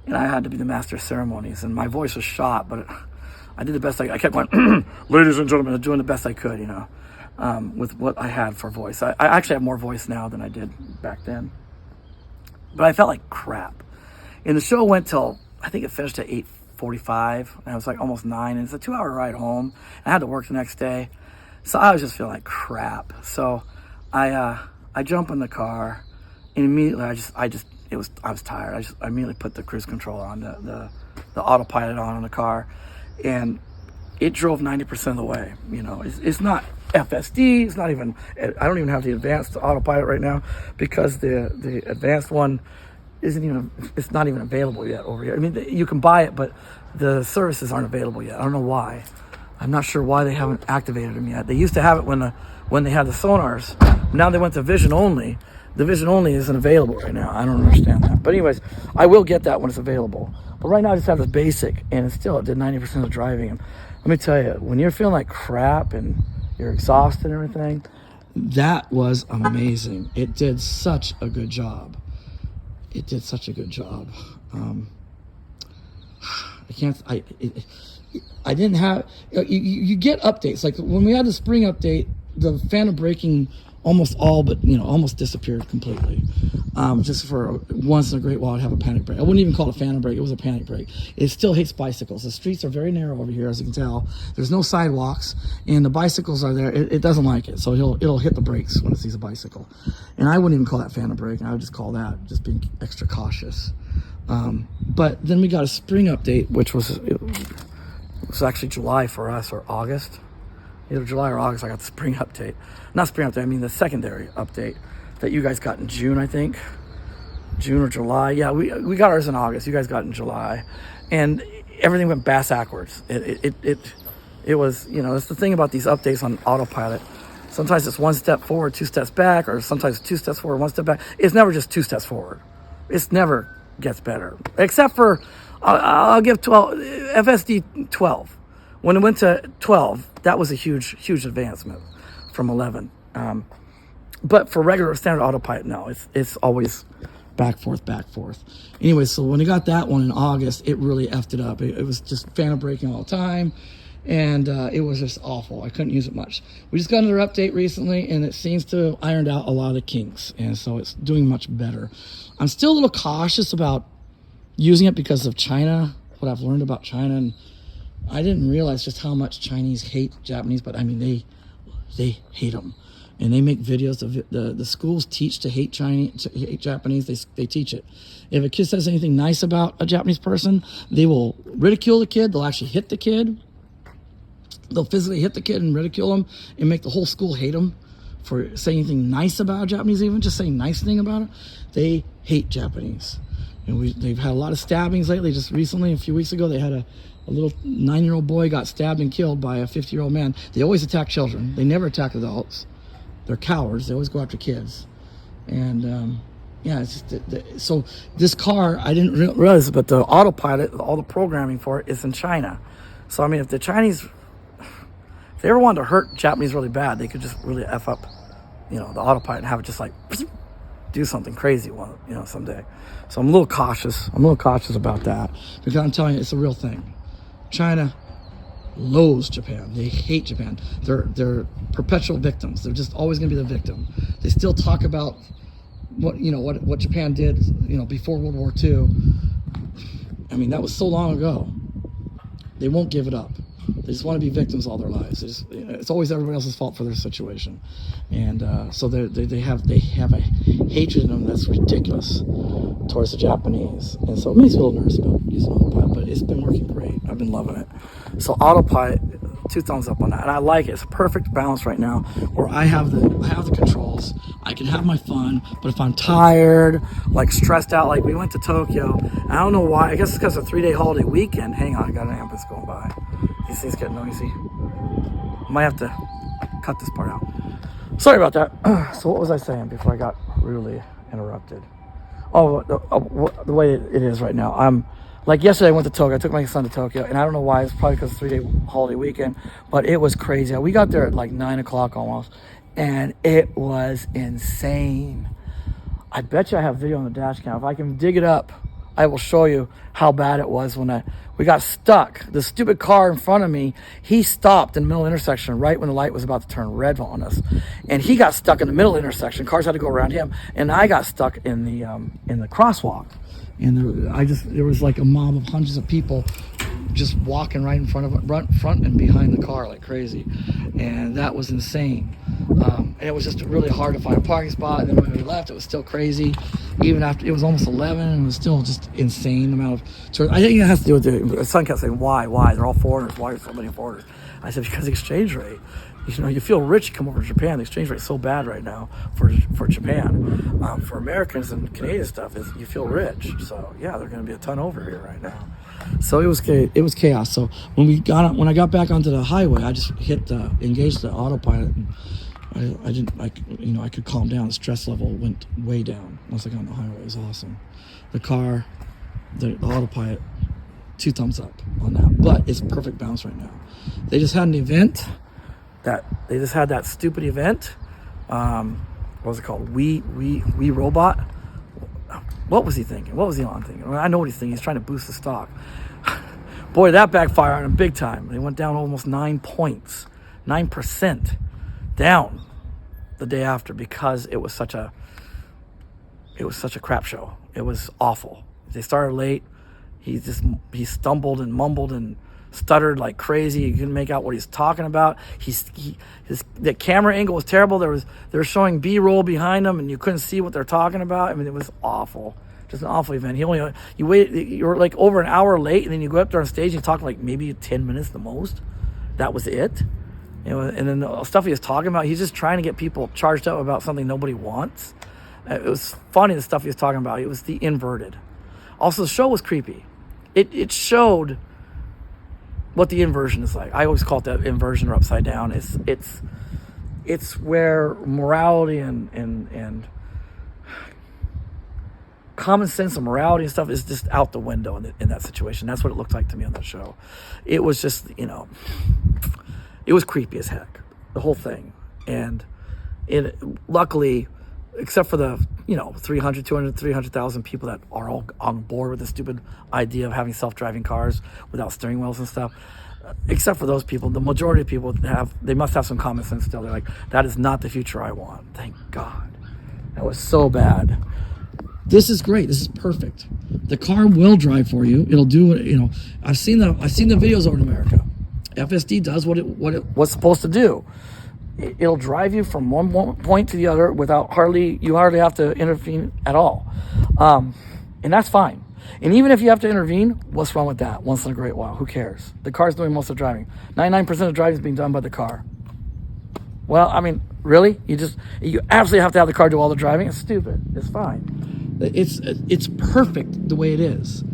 S1: And I had to be the master of ceremonies, and my voice was shot, but I did the best I kept going, ladies and gentlemen, doing the best I could, with what I had for voice. I actually have more voice now than I did back then. But I felt like crap. And the show went till, I think it finished at 8:45, and it was like almost 9, and it's a 2-hour ride home. I had to work the next day. So I was just feeling like crap. So I jump in the car, and immediately I was tired. I immediately put the cruise control on, the autopilot on the car, and it drove 90% of the way. It's not FSD. It's not even. I don't even have the advanced autopilot right now because the advanced one it's not even available yet over here. I mean, you can buy it, but the services aren't available yet. I don't know why. I'm not sure why they haven't activated them yet. They used to have it when they had the sonars. Now they went to vision only. The vision only isn't available right now. I don't understand that. But anyways, I will get that when it's available. But right now I just have the basic, and it did 90% of the driving. And let me tell you, when you're feeling like crap and you're exhausted and everything, that was amazing. It did such a good job. I didn't have, you get updates. Like when we had the spring update, the phantom braking almost disappeared completely. Just for once in a great while, I'd have a panic brake. I wouldn't even call it a phantom brake. It was a panic brake. It still hates bicycles. The streets are very narrow over here, as you can tell. There's no sidewalks, and the bicycles are there. It doesn't like it, so it'll hit the brakes when it sees a bicycle. And I wouldn't even call that phantom brake. I would just call that just being extra cautious. But then we got a spring update, which was actually July for us, or August. Either July or August, I got the spring update. Not spring update, I mean the secondary update that you guys got in June, I think. June or July. Yeah, we got ours in August. You guys got it in July. And everything went bass backwards. It was, it's the thing about these updates on autopilot. Sometimes it's 1 step forward, 2 steps back, or sometimes 2 steps forward, 1 step back. It's never just 2 steps forward. It's never gets better. Except for, I'll give 12, FSD 12. When it went to 12, that was a huge advancement from 11. But for regular standard autopilot, no, it's always back, forth. Anyway, so when I got that one in August, it really effed it up. It was just phantom braking all the time, and it was just awful. I couldn't use it much. We just got another update recently, and it seems to have ironed out a lot of the kinks, and so it's doing much better. I'm still a little cautious about using it because of China, what I've learned about China, and I didn't realize just how much Chinese hate Japanese, but I mean, they hate them. And they make videos of it. The schools teach to hate Japanese. They teach it. If a kid says anything nice about a Japanese person, they will ridicule the kid. They'll actually hit the kid. They'll physically hit the kid and ridicule him and make the whole school hate them for saying anything nice about Japanese, even just saying nice thing about it. They hate Japanese. And they've had a lot of stabbings lately. Just recently, a few weeks ago, they had a little 9-year-old boy got stabbed and killed by a 50-year-old man. They always attack children. They never attack adults. They're cowards. They always go after kids. And it's just so this car, I didn't realize, but the autopilot, all the programming for it is in China. So I mean, if the Chinese, if they ever wanted to hurt Japanese really bad, they could just really F up, the autopilot and have it just like do something crazy someday. So I'm a little cautious. About that because I'm telling you, it's a real thing. China loathes Japan. They hate Japan. They're perpetual victims. They're just always going to be the victim. They still talk about what Japan did before World War II. I mean, that was so long ago. They won't give it up. They just want to be victims all their lives. It's always everybody else's fault for their situation, and so they have a hatred in them that's ridiculous towards the Japanese, and so it makes me a little nervous about using autopilot, but it's been working great. I've been loving it. So autopilot, 2 thumbs up on that, and I like it. It's a perfect balance right now, where I have the controls. I can have my fun, but if I'm tired, like stressed out, like we went to Tokyo, I don't know why. I guess it's because of a 3-day holiday weekend. Hang on, I got an ambulance going by. These things get noisy. Might have to cut this part out. Sorry about that. So what was I saying before I got rudely interrupted? Oh, the way it is right now. I'm like yesterday I went to Tokyo. I took my son to Tokyo, and I don't know why. It's probably because it's a 3-day holiday weekend, but it was crazy. We got there at like 9 o'clock almost, and it was insane. I bet you I have video on the dash cam. If I can dig it up, I will show you how bad it was when we got stuck. The stupid car in front of me, he stopped in the middle intersection right when the light was about to turn red on us. And he got stuck in the middle intersection. Cars had to go around him. And I got stuck in the crosswalk. And there was like a mob of hundreds of people just walking right in front and behind the car like crazy. And that was insane. And it was just really hard to find a parking spot. And then when we left, it was still crazy. Even after it was almost 11, and it was still just insane amount of tourists. I think it has to do with the son kept saying, why? They're all foreigners. Why are so many foreigners? I said, because the exchange rate. You feel rich, you come over to Japan. The exchange rate's so bad right now for Japan. For Americans and Canadian stuff, you feel rich. So yeah, they're going to be a ton over here right now. So it was chaos. So when I got back onto the highway, I just engaged the autopilot, and I could calm down. The stress level went way down once I got on the highway. It was awesome. The car, the autopilot, 2 thumbs up on that. But it's perfect balance right now. They just had an event. They just had that stupid event. What was it called? We Robot. What was he thinking? What was Elon thinking? I know what he's thinking. He's trying to boost the stock. Boy, that backfired on him big time. They went down almost 9 points, 9% down the day after because it was such a crap show. It was awful. They started late. He stumbled and mumbled and stuttered like crazy. You couldn't make out what he's talking about. The camera angle was terrible. They were showing B-roll behind him, and you couldn't see what they're talking about. I mean, it was awful. Just an awful event. You were like over an hour late, and then you go up there on stage and talk like maybe 10 minutes the most. That was it. And then the stuff he was talking about, he's just trying to get people charged up about something nobody wants. It was funny, the stuff he was talking about. It was the inverted. Also, the show was creepy. It showed what the inversion is like. I always call it that inversion or upside down. It's where morality and common sense and morality and stuff is just out the window in that situation. That's what it looked like to me on that show. It was just, it was creepy as heck, the whole thing. And luckily, except for the 300,000 people that are all on board with the stupid idea of having self-driving cars without steering wheels and stuff, except for those people, the majority of people they must have some common sense still. They're like, that is not the future I want. Thank God. That was so bad. This is great. This is perfect. The car will drive for you. It'll do what I've seen the videos over in America. FSD does what it was supposed to do. It'll drive you from one point to the other without you hardly have to intervene at all. And that's fine. And even if you have to intervene, what's wrong with that? Once in a great while, who cares? The car's doing most of the driving. 99% of driving is being done by the car. Well, I mean, really? You absolutely have to have the car do all the driving? It's stupid. It's fine. It's perfect the way it is.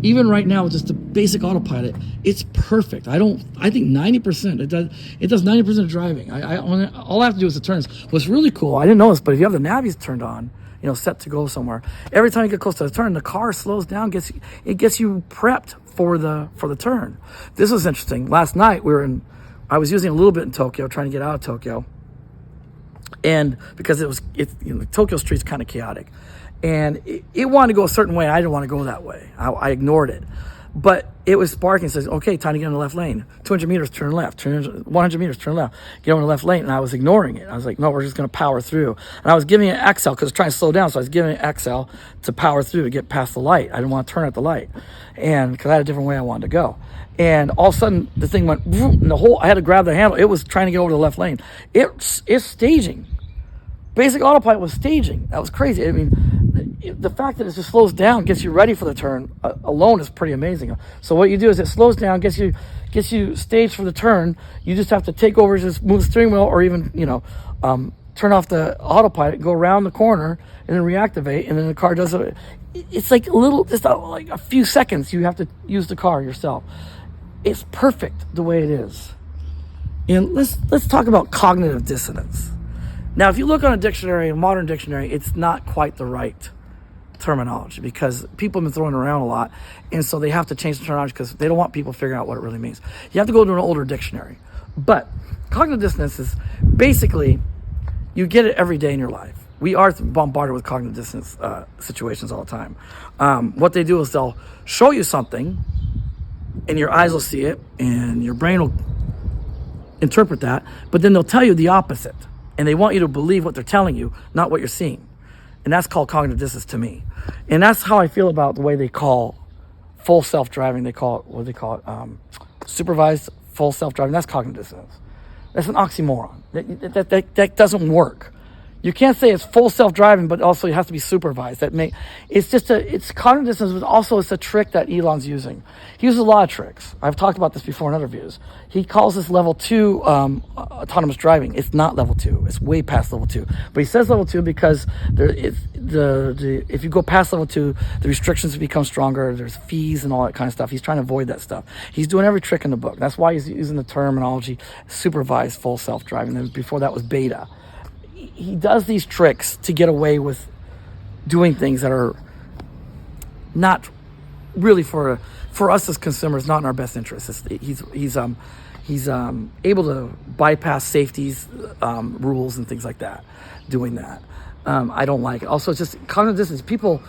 S1: Even right now with just the basic autopilot, it's perfect. I think 90%, it does 90% of driving. All I have to do is the turns. What's really cool, I didn't know this, but if you have the navis turned on, set to go somewhere, every time you get close to the turn, the car slows down, it gets you prepped for the turn. This was interesting. Last night I was using a little bit in Tokyo, trying to get out of Tokyo. And because Tokyo street's kind of chaotic. And it wanted to go a certain way. I didn't want to go that way. I ignored it. But it was sparking. It says, okay, time to get in the left lane. 200 meters, turn left. 100 meters, turn left. Get on the left lane. And I was ignoring it. I was like, no, we're just going to power through. And I was giving it XL because I was trying to slow down. So I was giving it XL to power through to get past the light. I didn't want to turn at the light. And because I had a different way I wanted to go. And all of a sudden, the thing went, and I had to grab the handle. It was trying to get over to the left lane. It's staging. Basic autopilot was staging. That was crazy. I mean, the fact that it just slows down, gets you ready for the turn alone is pretty amazing. So what you do is it slows down, gets you staged for the turn. You just have to take over, just move the steering wheel, or even turn off the autopilot, go around the corner, and then reactivate, and then the car does it. It's like like a few seconds. You have to use the car yourself. It's perfect the way it is. And let's talk about cognitive dissonance. Now, if you look on a dictionary, a modern dictionary, it's not quite the right terminology because people have been throwing it around a lot, and so they have to change the terminology because they don't want people figuring out what it really means. You have to go to an older dictionary. But cognitive dissonance is basically You get it every day in your life. We are bombarded with cognitive dissonance situations all the time. What they do is they'll show you something, and your eyes will see it, and your brain will interpret that, but then they'll tell you the opposite. And they want you to believe what they're telling you, not what you're seeing. And that's called cognitive dissonance to me. And that's how I feel about the way they call full self-driving. They call it, what do they call it? Supervised full self-driving. That's cognitive dissonance. That's an oxymoron. That doesn't work. You can't say it's full self-driving, but also it has to be supervised. It's cognitive dissonance, but also it's a trick that Elon's using. He uses a lot of tricks. I've talked about this before in other views. He calls this level 2 autonomous driving. It's not level 2. It's way past level 2. But he says level 2 because if you go past level 2, the restrictions become stronger. There's fees and all that kind of stuff. He's trying to avoid that stuff. He's doing every trick in the book. That's why he's using the terminology supervised full self-driving. And before that was beta. He does these tricks to get away with doing things that are not really for us as consumers, not in our best interest. He's able to bypass safeties, rules and things like that, doing that. I don't like it. Also, it's just cognitive dissonance. People,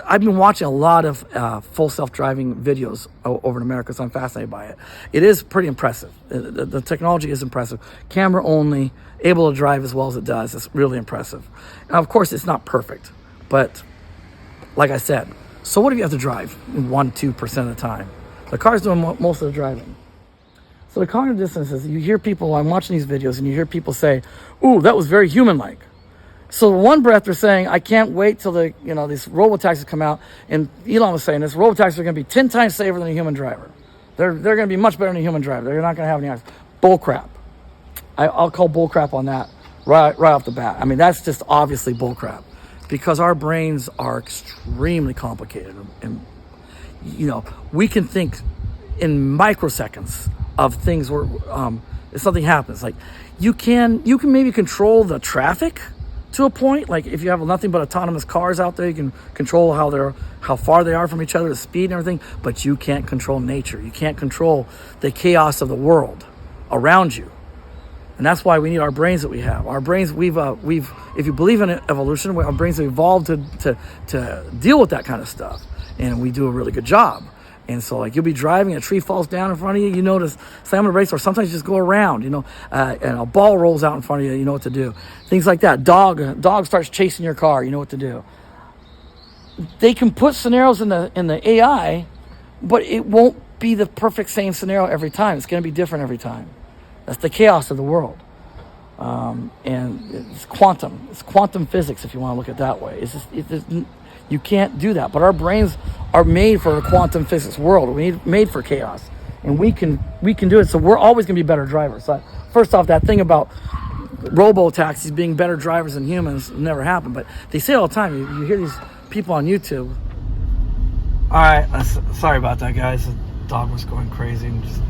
S1: I've been watching a lot of full self-driving videos over in America, so I'm fascinated by it. It is pretty impressive. The technology is impressive. Camera only, able to drive as well as it does. It's really impressive. Now, of course, it's not perfect, but like I said, so what if you have to drive 1-2% of the time? The car's doing most of the driving. So the cognitive dissonance is, you hear people, I'm watching these videos, and you hear people say, ooh, that was very human-like. So one breath they're saying, I can't wait till these robotaxis come out. And Elon was saying this, robotaxis are going to be 10 times safer than a human driver. They're going to be much better than a human driver. They're not going to have any accidents. Bull crap. I'll call bull crap on that right off the bat. I mean, that's just obviously bull crap, because our brains are extremely complicated. And, we can think in microseconds of things where if something happens. Like you can maybe control the traffic to a point. Like if you have nothing but autonomous cars out there, you can control how far they are from each other, the speed and everything, but you can't control nature. You can't control the chaos of the world around you. And that's why we need our brains that we have. Our brains, we've if you believe in evolution, our brains have evolved to deal with that kind of stuff. And we do a really good job. And so, like, you'll be driving, a tree falls down in front of you, you know to slam on the brakes, or sometimes you just go around, and a ball rolls out in front of you, you know what to do. Things like that. Dog starts chasing your car, you know what to do. They can put scenarios in the AI, but it won't be the perfect same scenario every time. It's going to be different every time. That's the chaos of the world. And it's quantum. It's quantum physics, if you want to look at it that way. You can't do that. But our brains are made for a quantum physics world. We're made for chaos. And we can do it. So we're always going to be better drivers. So first off, that thing about robo-taxis being better drivers than humans never happened. But they say it all the time. You hear these people on YouTube. All right. Sorry about that, guys. The dog was going crazy. And just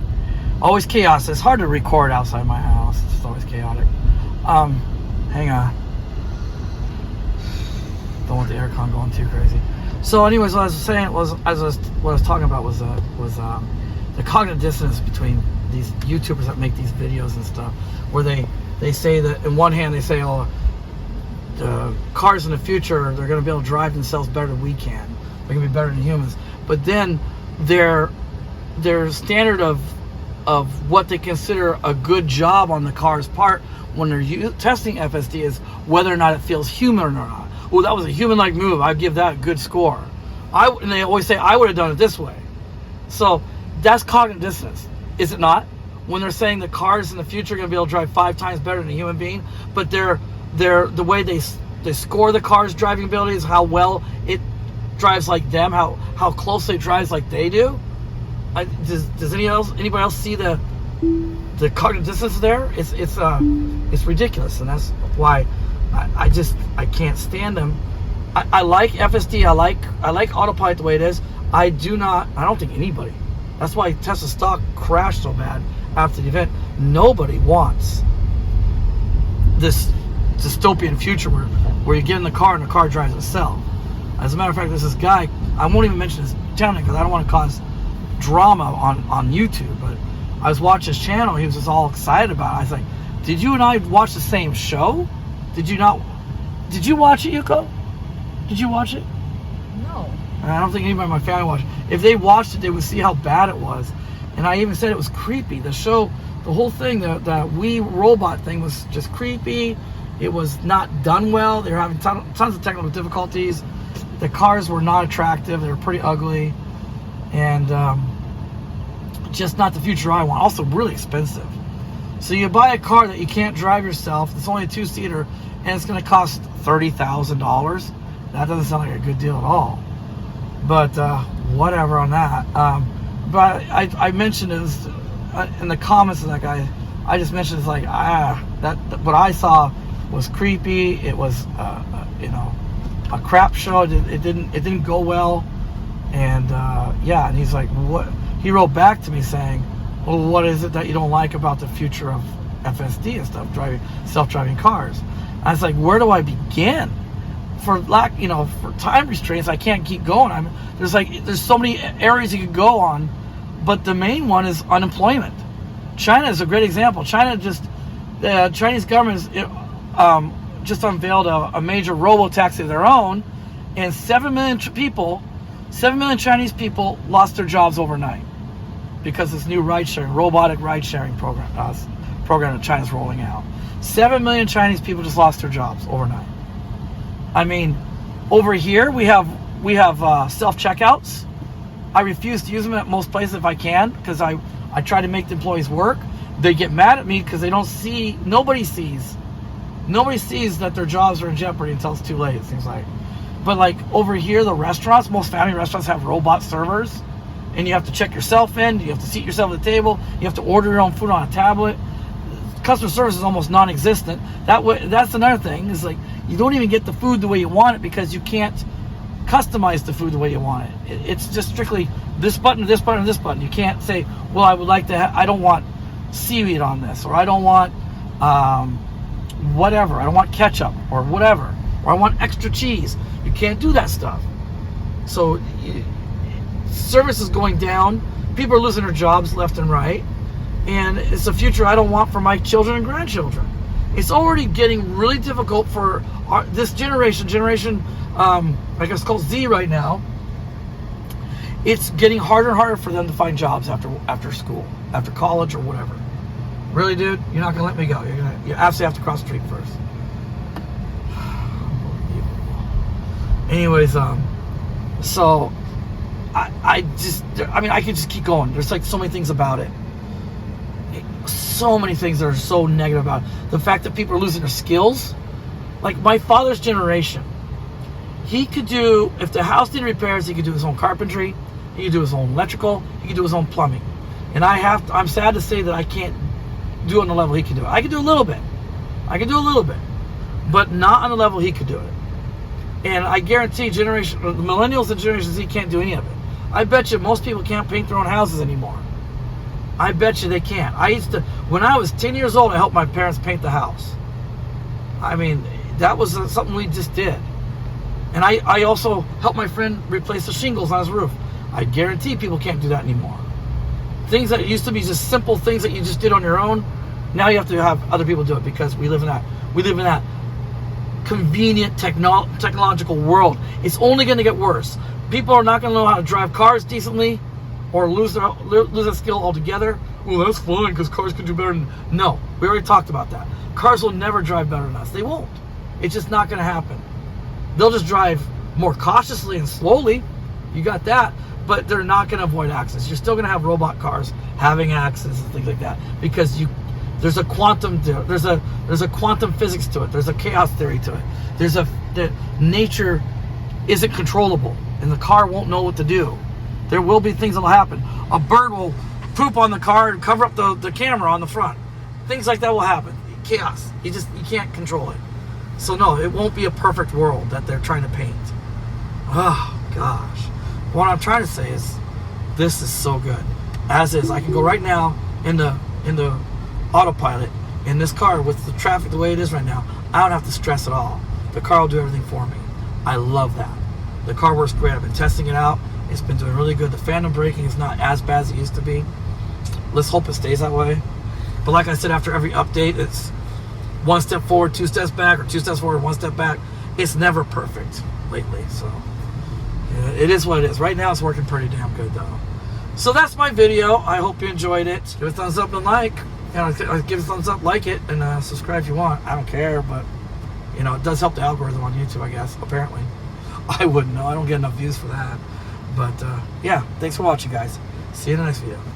S1: always chaos. It's hard to record outside my house. It's just always chaotic. Hang on. Don't want the aircon going too crazy. So, anyways, what I was saying was, what I was talking about was the cognitive dissonance between these YouTubers that make these videos and stuff, where they say that in one hand they say, oh, the cars in the future, they're going to be able to drive themselves better than we can. They're going to be better than humans. But then their standard of what they consider a good job on the car's part when they're testing FSD is whether or not it feels human or not. Oh, that was a human-like move. I'd give that a good score. And they always say, I would have done it this way. So that's cognitive dissonance, is it not? When they're saying the cars in the future are going to be able to drive 5 times better than a human being, but the way they score the car's driving ability is how well it drives like them, how closely it drives like they do. Does anybody else see the cognitive dissonance there? It's ridiculous, and that's why I can't stand them. I like FSD. I like Autopilot the way it is. I don't think anybody. That's why Tesla stock crashed so bad after the event. Nobody wants this dystopian future where you get in the car and the car drives itself. As a matter of fact, there's this guy, I won't even mention his channel because I don't want to cause drama on YouTube, but I was watching his channel. He was just all excited about it. I was like, did you and I watch the same show? Did you not? Did you watch it, Yuko? Did you watch it?
S2: No.
S1: I don't think anybody in my family watched it. If they watched it, they would see how bad it was. And I even said it was creepy. The show, the whole thing, the We Robot thing was just creepy. It was not done well. They were having tons of technical difficulties. The cars were not attractive. They were pretty ugly. And just not the future I want. Also really expensive. So you buy a car that you can't drive yourself. It's only a 2-seater. And it's going to cost $30,000. That doesn't sound like a good deal at all. But whatever on that. But I mentioned it was, in the comments of that guy. I just mentioned it's like that what I saw was creepy. It was a crap show. It didn't go well. And and he's like, what? He wrote back to me saying, well, what is it that you don't like about the future of FSD and stuff, self-driving cars? I was like, where do I begin? For time restraints, I can't keep going. There's so many areas you could go on, but the main one is unemployment. China is a great example. The Chinese government just unveiled a major robo-taxi of their own, and 7 million Chinese people lost their jobs overnight because this new robotic ride-sharing program that China's rolling out. 7 million Chinese people just lost their jobs overnight. I mean, over here we have self-checkouts. I refuse to use them at most places if I can because I try to make the employees work. They get mad at me because nobody sees that their jobs are in jeopardy until it's too late, it seems like. But like over here, the restaurants, most family restaurants have robot servers, and you have to check yourself in, you have to seat yourself at the table, you have to order your own food on a tablet. Customer service is almost non-existent. That's another thing, is like you don't even get the food the way you want it because you can't customize the food the way you want it. It's just strictly this button, this button, this button. You can't say, well, I don't want seaweed on this, or I don't want whatever. I don't want ketchup or whatever, or I want extra cheese. You can't do that stuff. So service is going down. People are losing their jobs left and right. And it's a future I don't want for my children and grandchildren. It's already getting really difficult for this generation, I guess called Z right now. It's getting harder and harder for them to find jobs after school, after college or whatever. Really, dude? You're not going to let me go. You absolutely have to cross the street first. Anyways, so I could just keep going. There's like so many things about it. So many things that are so negative about it. The fact that people are losing their skills. Like my father's generation, he could do, if the house needed repairs, he could do his own carpentry, he could do his own electrical, he could do his own plumbing. And I'm sad to say that I can't do it on the level he can do it. I can do a little bit, but not on the level he could do it. And I guarantee the millennials and Generation Z can't do any of it. I bet you most people can't paint their own houses anymore. I bet you they can't. When I was 10 years old, I helped my parents paint the house. I mean, that was something we just did. And I also helped my friend replace the shingles on his roof. I guarantee people can't do that anymore. Things that used to be just simple things that you just did on your own, now you have to have other people do it because we live in that convenient technological world. It's only going to get worse. People are not going to know how to drive cars decently, or lose that skill altogether. Well, that's fine because cars can do better. No, we already talked about that. Cars will never drive better than us. They won't. It's just not going to happen. They'll just drive more cautiously and slowly. You got that. But they're not going to avoid accidents. You're still going to have robot cars having accidents and things like that because there's a quantum physics to it. There's a chaos theory to it. Nature isn't controllable, and the car won't know what to do. There will be things that will happen. A bird will poop on the car and cover up the camera on the front. Things like that will happen. Chaos. You can't control it. So no, it won't be a perfect world that they're trying to paint. Oh gosh. What I'm trying to say is, this is so good. As is, I can go right now in the autopilot in this car with the traffic the way it is right now. I don't have to stress at all. The car will do everything for me. I love that. The car works great. I've been testing it out. It's been doing really good. The phantom braking is not as bad as it used to be. Let's hope it stays that way. But like I said, after every update, one step forward, two steps back, or two steps forward, one step back. It's never perfect lately. So yeah, it is what it is. Right now it's working pretty damn good though. So that's my video. I hope you enjoyed it. Give it a thumbs up and like. Give it a thumbs up, like it, and subscribe if you want. I don't care, but you know, it does help the algorithm on YouTube, I guess, apparently. I wouldn't know. I don't get enough views for that. But yeah, thanks for watching, guys. See you in the next video.